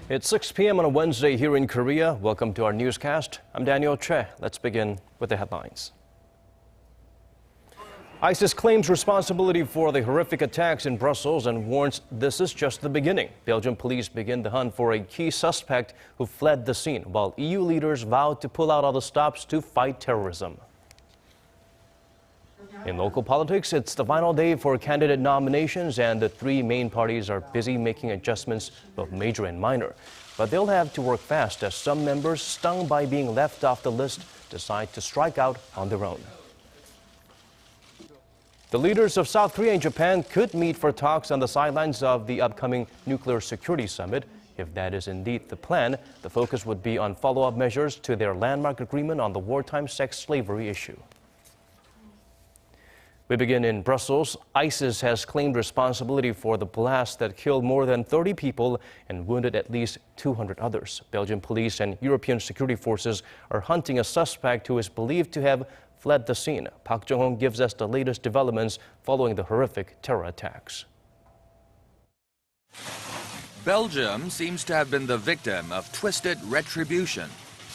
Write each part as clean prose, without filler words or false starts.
It's 6 p.m. on a Wednesday here in Korea. Welcome to our newscast. I'm Daniel Che. Let's begin with the headlines. ISIS claims responsibility for the horrific attacks in Brussels and warns this is just the beginning. Belgian police begin the hunt for a key suspect who fled the scene, while EU leaders vowed to pull out all the stops to fight terrorism. In local politics, it's the final day for candidate nominations, and the three main parties are busy making adjustments, both major and minor. But they'll have to work fast as some members, stung by being left off the list, decide to strike out on their own. The leaders of South Korea and Japan could meet for talks on the sidelines of the upcoming nuclear security summit. If that is indeed the plan, the focus would be on follow-up measures to their landmark agreement on the wartime sex slavery issue. We begin in Brussels. ISIS has claimed responsibility for the blast that killed more than 30 people and wounded at least 200 others. Belgian police and European security forces are hunting a suspect who is believed to have fled the scene. Park Jong-hong gives us the latest developments following the horrific terror attacks. Belgium seems to have been the victim of twisted retribution.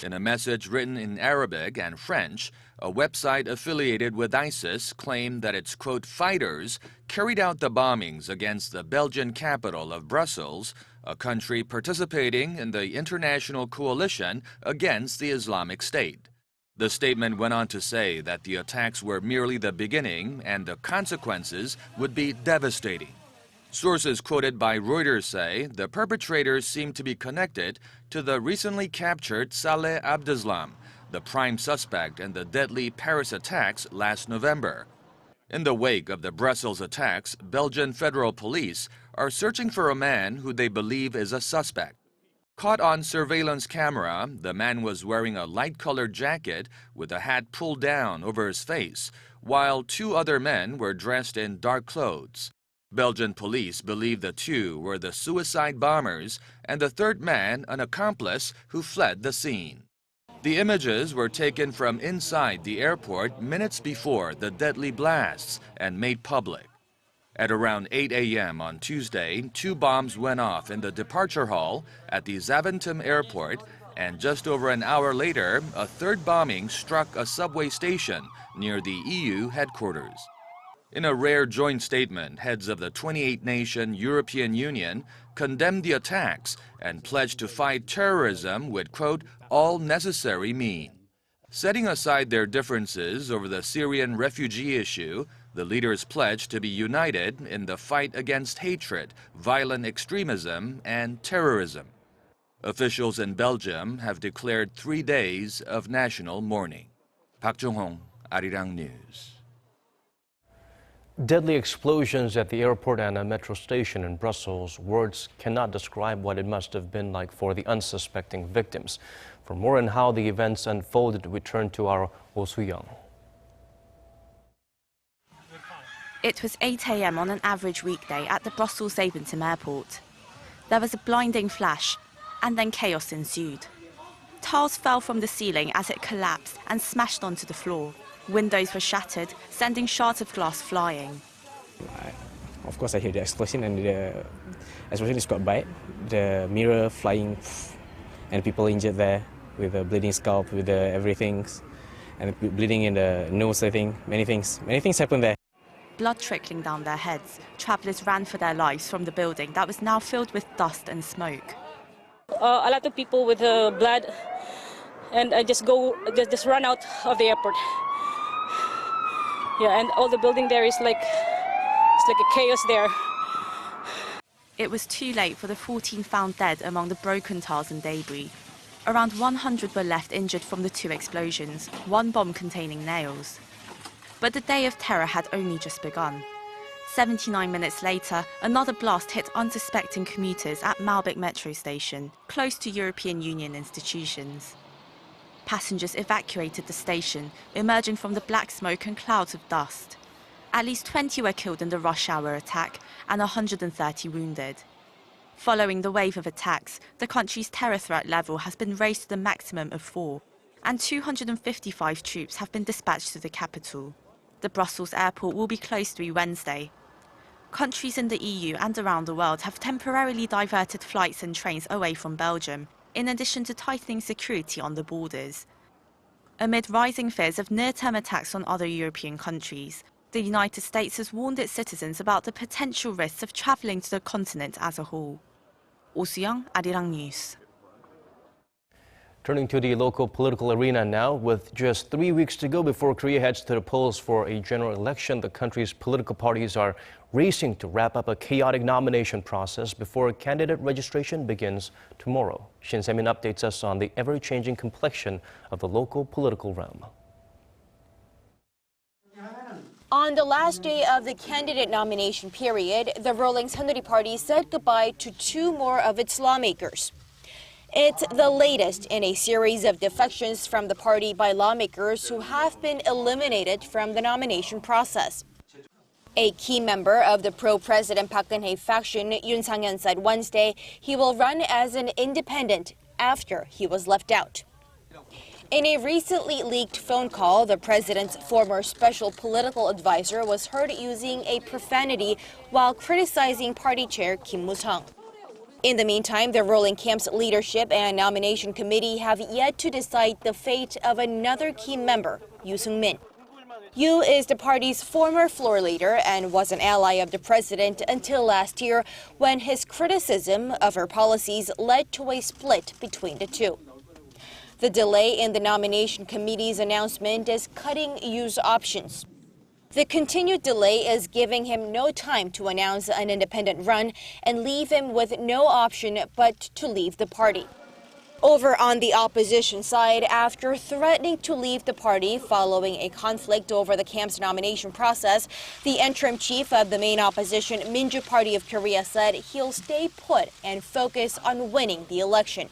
In a message written in Arabic and French, a website affiliated with ISIS claimed that its, quote, fighters carried out the bombings against the Belgian capital of Brussels, a country participating in the international coalition against the Islamic State. The statement went on to say that the attacks were merely the beginning and the consequences would be devastating. Sources quoted by Reuters say the perpetrators seem to be connected to the recently captured Saleh Abdeslam, the prime suspect in the deadly Paris attacks last November. In the wake of the Brussels attacks, Belgian federal police are searching for a man who they believe is a suspect. Caught on surveillance camera, the man was wearing a light-colored jacket with a hat pulled down over his face, while two other men were dressed in dark clothes. Belgian police believe the two were the suicide bombers and the third man an accomplice who fled the scene. The images were taken from inside the airport minutes before the deadly blasts and made public. At around 8 a.m. on Tuesday, two bombs went off in the departure hall at the Zaventem airport, and just over an hour later, a third bombing struck a subway station near the EU headquarters. In a rare joint statement, heads of the 28-nation European Union condemned the attacks and pledged to fight terrorism with, quote, all necessary means. Setting aside their differences over the Syrian refugee issue, the leaders pledged to be united in the fight against hatred, violent extremism, and terrorism. Officials in Belgium have declared 3 days of national mourning. Park Jong-hong, Arirang News. Deadly explosions at the airport and a metro station in Brussels. Words cannot describe what it must have been like for the unsuspecting victims. For more on how the events unfolded, we turn to our Oh Soo-young. It was 8 a.m. on an average weekday at the Brussels Zaventem airport. There was a blinding flash, and then chaos ensued. Tiles fell from the ceiling as it collapsed and smashed onto the floor. Windows were shattered, sending shards of glass flying. Of course, I hear the explosion and the explosion is quite bad. The mirror flying and people injured there with a bleeding scalp, with everything, and bleeding in the nose, I think. Many things happened there. Blood trickling down their heads, travellers ran for their lives from the building that was now filled with dust and smoke. A lot of people with blood, and I just run out of the airport. Yeah, and all the building there is like a chaos there. It was too late for the 14 found dead among the broken tiles and debris. Around 100 were left injured from the two explosions, one bomb containing nails. But the day of terror had only just begun. 79 minutes later, another blast hit unsuspecting commuters at Malbec metro station, close to European Union institutions. Passengers evacuated the station, emerging from the black smoke and clouds of dust. At least 20 were killed in the rush hour attack and 130 wounded. Following the wave of attacks, the country's terror threat level has been raised to the maximum of 4, and 255 troops have been dispatched to the capital. The Brussels airport will be closed through Wednesday. countries in the EU and around the world have temporarily diverted flights and trains away from Belgium, in addition to tightening security on the borders. Amid rising fears of near-term attacks on other European countries, the United States has warned its citizens about the potential risks of travelling to the continent as a whole. Oh Soo-young, Arirang News. Turning to the local political arena now, with just 3 weeks to go before Korea heads to the polls for a general election, the country's political parties are racing to wrap up a chaotic nomination process before candidate registration begins tomorrow. Shin Se-min updates us on the ever-changing complexion of the local political realm. On the last day of the candidate nomination period, the ruling Saenuri Party said goodbye to 2 more of its lawmakers. It's the latest in a series of defections from the party by lawmakers who have been eliminated from the nomination process. A key member of the pro-President Park Geun-hye faction, Yoon Sang-hyun, said Wednesday he will run as an independent after he was left out. In a recently leaked phone call, the president's former special political advisor was heard using a profanity while criticizing party chair Kim Moo-sung. In the meantime, the ruling camp's leadership and nomination committee have yet to decide the fate of another key member, Yoo Seung-min. Yoo is the party's former floor leader and was an ally of the president until last year, when his criticism of her policies led to a split between the two. The delay in the nomination committee's announcement is cutting Yoo's options. The continued delay is giving him no time to announce an independent run and leave him with no option but to leave the party. Over on the opposition side, after threatening to leave the party following a conflict over the camp's nomination process, the interim chief of the main opposition, Minju Party of Korea, said he'll stay put and focus on winning the election.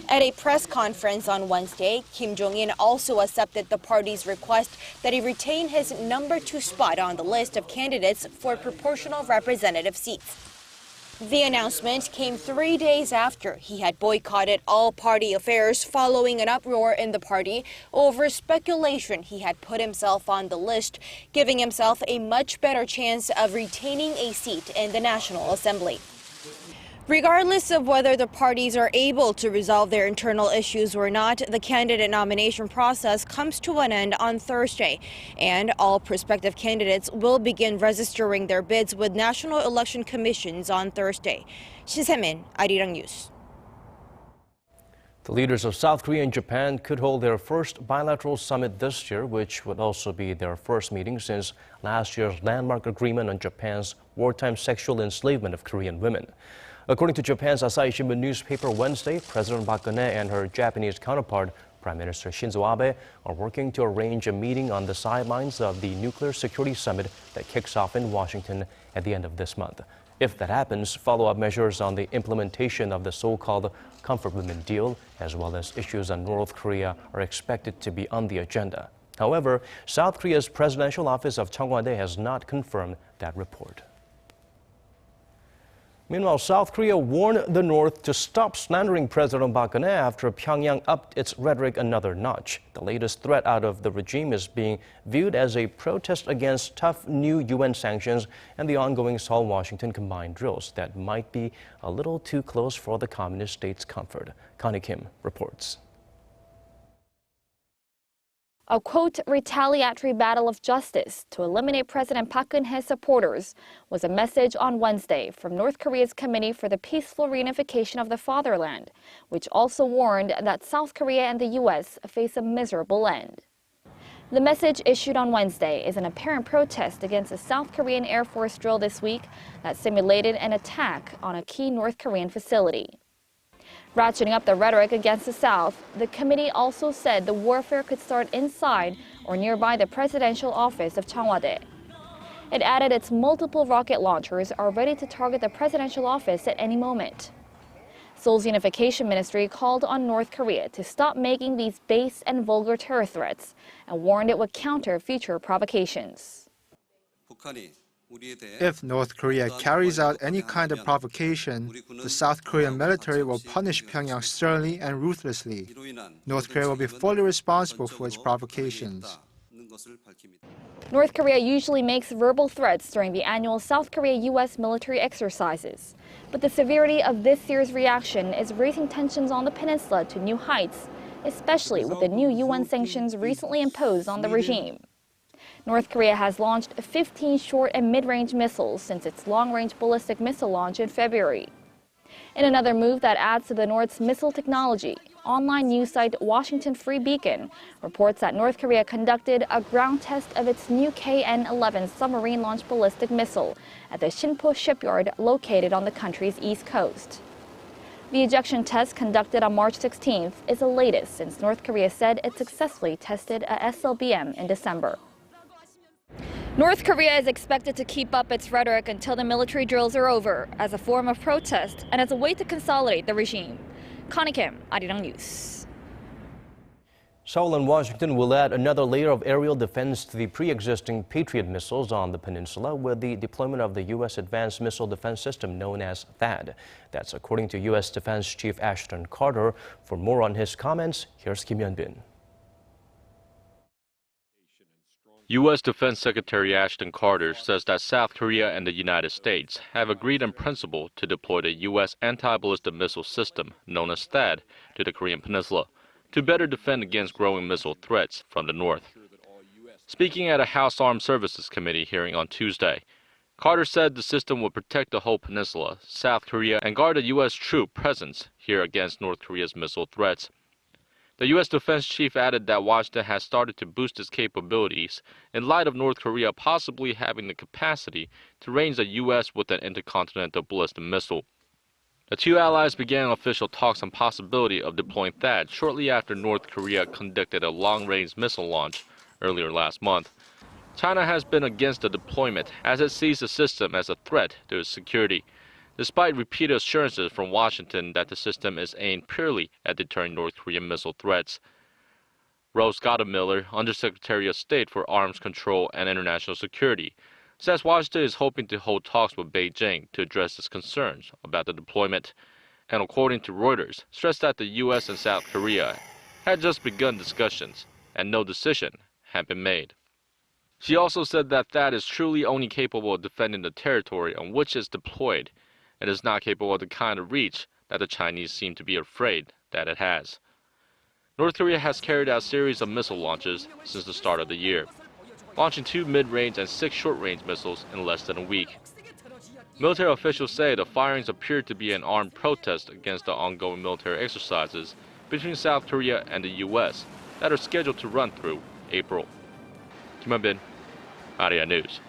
At a press conference on Wednesday, Kim Jong-in also accepted the party's request that he retain his number 2 spot on the list of candidates for proportional representative seats. The announcement came 3 days after he had boycotted all party affairs following an uproar in the party over speculation he had put himself on the list, giving himself a much better chance of retaining a seat in the National Assembly. Regardless of whether the parties are able to resolve their internal issues or not, the candidate nomination process comes to an end on Thursday, and all prospective candidates will begin registering their bids with national election commissions on Thursday. Shin Se-min, Arirang News. The leaders of South Korea and Japan could hold their first bilateral summit this year, which would also be their first meeting since last year's landmark agreement on Japan's wartime sexual enslavement of Korean women. According to Japan's Asahi Shimbun newspaper Wednesday, President Park Geun-hye and her Japanese counterpart, Prime Minister Shinzo Abe, are working to arrange a meeting on the sidelines of the Nuclear Security Summit that kicks off in Washington at the end of this month. If that happens, follow-up measures on the implementation of the so-called Comfort Women deal, as well as issues on North Korea, are expected to be on the agenda. However, South Korea's presidential office of Cheongwade has not confirmed that report. Meanwhile, South Korea warned the North to stop slandering President Park Geun-hye after Pyongyang upped its rhetoric another notch. The latest threat out of the regime is being viewed as a protest against tough new UN sanctions and the ongoing Seoul-Washington combined drills that might be a little too close for the communist state's comfort. Connie Kim reports. A, quote, retaliatory battle of justice to eliminate President Park Geun-hye's supporters was a message on Wednesday from North Korea's Committee for the Peaceful Reunification of the Fatherland, which also warned that South Korea and the U.S. face a miserable end. The message issued on Wednesday is an apparent protest against a South Korean Air Force drill this week that simulated an attack on a key North Korean facility. Ratcheting up the rhetoric against the South, the committee also said the warfare could start inside or nearby the presidential office of Cheongwade. It added its multiple rocket launchers are ready to target the presidential office at any moment. Seoul's Unification Ministry called on North Korea to stop making these base and vulgar terror threats and warned it would counter future provocations. If North Korea carries out any kind of provocation, the South Korean military will punish Pyongyang sternly and ruthlessly. North Korea will be fully responsible for its provocations. North Korea usually makes verbal threats during the annual South Korea-U.S. military exercises. But the severity of this year's reaction is raising tensions on the peninsula to new heights, especially with the new UN sanctions recently imposed on the regime. North Korea has launched 15 short and mid-range missiles since its long-range ballistic missile launch in February. In another move that adds to the North's missile technology, online news site Washington Free Beacon reports that North Korea conducted a ground test of its new KN-11 submarine-launched ballistic missile at the Sinpo shipyard located on the country's east coast. The ejection test conducted on March 16th is the latest since North Korea said it successfully tested a SLBM in December. North Korea is expected to keep up its rhetoric until the military drills are over as a form of protest and as a way to consolidate the regime. Connie Kim, Arirang News. Seoul and Washington will add another layer of aerial defense to the pre-existing Patriot missiles on the peninsula with the deployment of the U.S. Advanced Missile Defense System known as THAAD. That's according to U.S. Defense Chief Ashton Carter. For more on his comments, here's Kim Hyun-bin. U.S. Defense Secretary Ashton Carter says that South Korea and the United States have agreed in principle to deploy the U.S. anti-ballistic missile system, known as THAAD, to the Korean peninsula to better defend against growing missile threats from the north. Speaking at a House Armed Services Committee hearing on Tuesday, Carter said the system will protect the whole peninsula, South Korea, and guard a U.S. troop presence here against North Korea's missile threats. The U.S. defense chief added that Washington has started to boost its capabilities in light of North Korea possibly having the capacity to range the U.S. with an intercontinental ballistic missile. The two allies began official talks on possibility of deploying THAAD shortly after North Korea conducted a long-range missile launch earlier last month. China has been against the deployment as it sees the system as a threat to its security, despite repeated assurances from Washington that the system is aimed purely at deterring North Korean missile threats. Rose Gottemiller, Undersecretary of State for Arms Control and International Security, says Washington is hoping to hold talks with Beijing to address its concerns about the deployment, and according to Reuters, stressed that the U.S. and South Korea had just begun discussions and no decision had been made. She also said that THAAD is truly only capable of defending the territory on which it's deployed, and is not capable of the kind of reach that the Chinese seem to be afraid that it has. North Korea has carried out a series of missile launches since the start of the year, launching 2 mid-range and 6 short-range missiles in less than a week. Military officials say the firings appear to be an armed protest against the ongoing military exercises between South Korea and the U.S. that are scheduled to run through April. Kim Hyun-bin, Arirang News.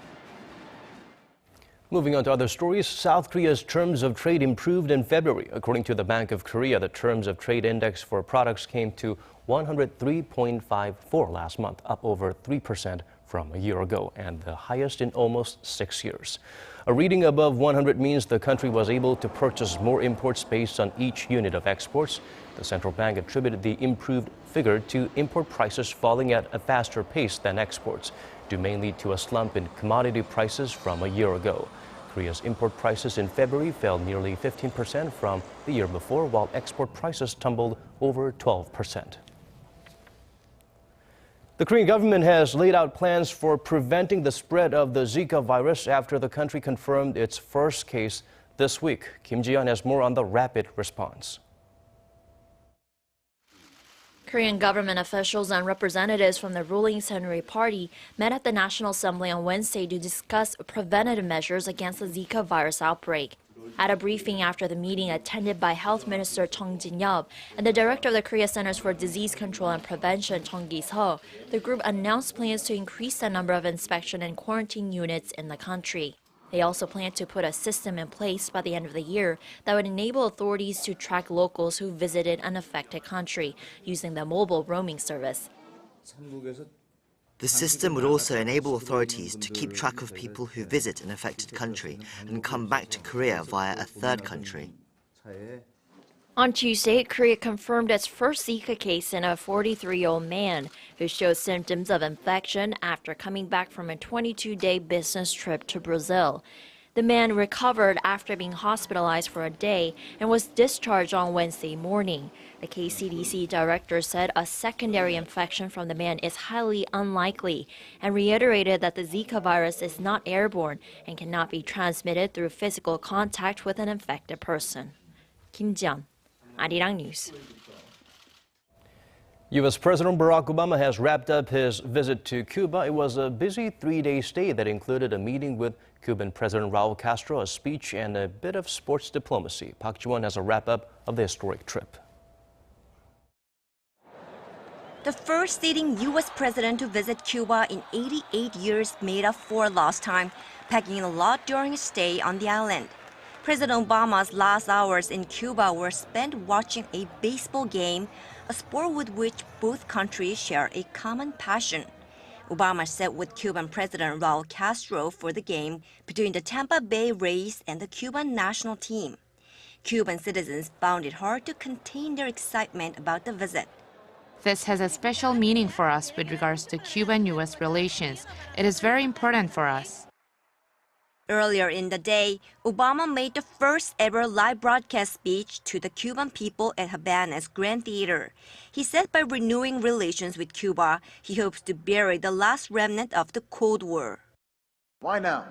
Moving on to other stories, South Korea's terms of trade improved in February. According to the Bank of Korea, the terms of trade index for products came to 103.54 last month, up over 3% from a year ago, and the highest in almost 6 years. A reading above 100 means the country was able to purchase more imports based on each unit of exports. The central bank attributed the improved figure to import prices falling at a faster pace than exports, due mainly to a slump in commodity prices from a year ago. Korea's import prices in February fell nearly 15% from the year before, while export prices tumbled over 12%. The Korean government has laid out plans for preventing the spread of the Zika virus after the country confirmed its first case this week. Kim Ji-yeon has more on the rapid response. Korean government officials and representatives from the ruling Saenuri Party met at the National Assembly on Wednesday to discuss preventative measures against the Zika virus outbreak. At a briefing after the meeting attended by Health Minister Chung Jin-yeop and the Director of the Korea Centers for Disease Control and Prevention, Chung Ki-seo, the group announced plans to increase the number of inspection and quarantine units in the country. They also plan to put a system in place by the end of the year that would enable authorities to track locals who visited an affected country using the mobile roaming service. The system would also enable authorities to keep track of people who visit an affected country and come back to Korea via a third country. On Tuesday, Korea confirmed its first Zika case in a 43-year-old man who showed symptoms of infection after coming back from a 22-day business trip to Brazil. The man recovered after being hospitalized for a day and was discharged on Wednesday morning. The KCDC director said a secondary infection from the man is highly unlikely and reiterated that the Zika virus is not airborne and cannot be transmitted through physical contact with an infected person. Kim Jian, Arirang News. U.S. President Barack Obama has wrapped up his visit to Cuba. It was a busy three-day stay that included a meeting with Cuban President Raul Castro, a speech, and a bit of sports diplomacy. Park Ji-won has a wrap-up of the historic trip. The first sitting U.S. president to visit Cuba in 88 years made up for lost time, packing a lot during his stay on the island. President Obama's last hours in Cuba were spent watching a baseball game, a sport with which both countries share a common passion. Obama sat with Cuban President Raul Castro for the game between the Tampa Bay Rays and the Cuban national team. Cuban citizens found it hard to contain their excitement about the visit. This has a special meaning for us with regards to Cuban-U.S. relations. It is very important for us. Earlier in the day, Obama made the first ever live broadcast speech to the Cuban people at Havana's Grand Theater. He said by renewing relations with Cuba, he hopes to bury the last remnant of the Cold War. Why now?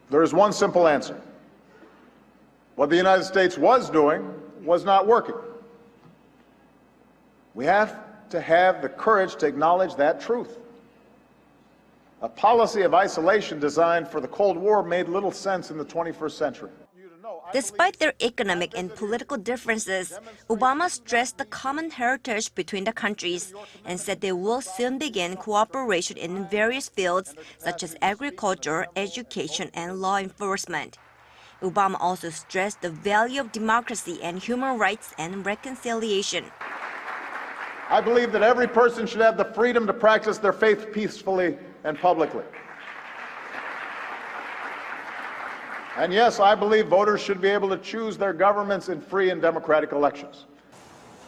There is one simple answer. What the United States was doing was not working. We have to have the courage to acknowledge that truth. A policy of isolation designed for the Cold War made little sense in the 21st century. Despite their economic and political differences, Obama stressed the common heritage between the countries and said they will soon begin cooperation in various fields such as agriculture, education, and law enforcement. Obama also stressed the value of democracy and human rights and reconciliation. I believe that every person should have the freedom to practice their faith peacefully and publicly. And yes, I believe voters should be able to choose their governments in free and democratic elections.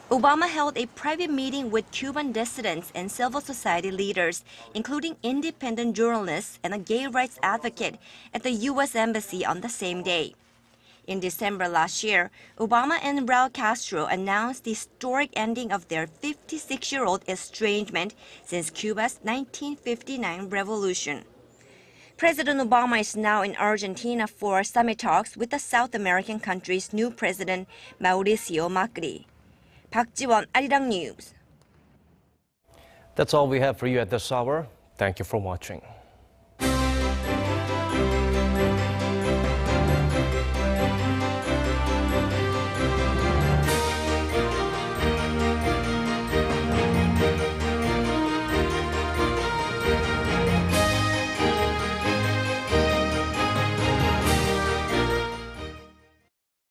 Obama held a private meeting with Cuban dissidents and civil society leaders, including independent journalists and a gay rights advocate, at the U.S. Embassy on the same day. In December last year, Obama and Raul Castro announced the historic ending of their 56-year-old estrangement since Cuba's 1959 revolution. President Obama is now in Argentina for summit talks with the South American country's new president, Mauricio Macri. Park Ji-won, Arirang News. That's all we have for you at this hour. Thank you for watching.